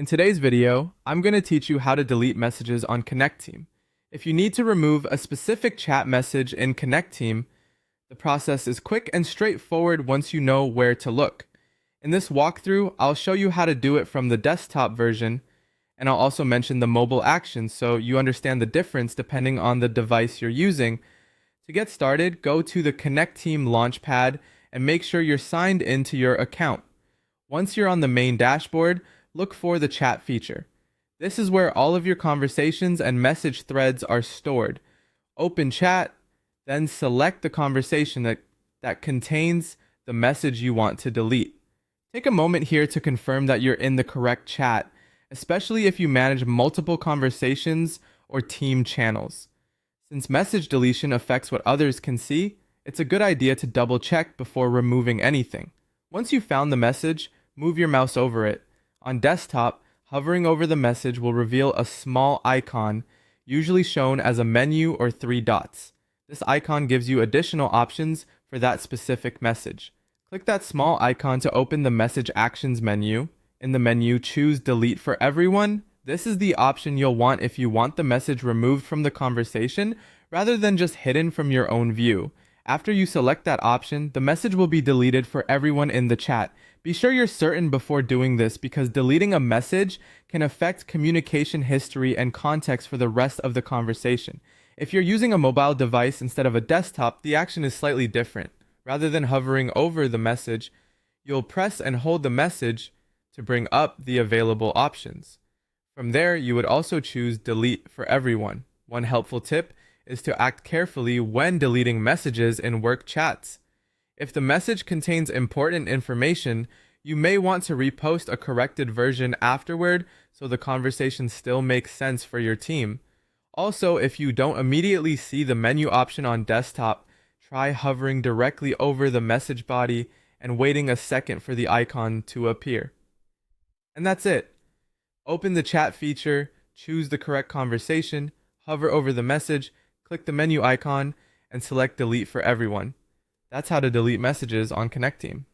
In today's video, I'm going to teach you how to delete messages on Connecteam. If you need to remove a specific chat message in Connecteam, the process is quick and straightforward once you know where to look. In this walkthrough, I'll show you how to do it from the desktop version, and I'll also mention the mobile actions so you understand the difference depending on the device you're using. To get started, go to the Connecteam Launchpad and make sure you're signed into your account. Once you're on the main dashboard, look for the chat feature. This is where all of your conversations and message threads are stored. Open chat, then select the conversation that contains the message you want to delete. Take a moment here to confirm that you're in the correct chat, especially if you manage multiple conversations or team channels. Since message deletion affects what others can see, it's a good idea to double check before removing anything. Once you've found the message, move your mouse over it. On desktop, hovering over the message will reveal a small icon, usually shown as a menu or 3 dots. This icon gives you additional options for that specific message. Click that small icon to open the Message Actions menu. In the menu, choose Delete for Everyone. This is the option you'll want if you want the message removed from the conversation rather than just hidden from your own view. After you select that option, the message will be deleted for everyone in the chat. Be sure you're certain before doing this because deleting a message can affect communication history and context for the rest of the conversation. If you're using a mobile device instead of a desktop, the action is slightly different. Rather than hovering over the message, you'll press and hold the message to bring up the available options. From there, you would also choose Delete for Everyone. One helpful tip is to act carefully when deleting messages in work chats. If the message contains important information, you may want to repost a corrected version afterward so the conversation still makes sense for your team. Also, if you don't immediately see the menu option on desktop, try hovering directly over the message body and waiting a second for the icon to appear. And that's it. Open the chat feature, choose the correct conversation, hover over the message, click the menu icon, and select Delete for Everyone. That's how to delete messages on Connecteam.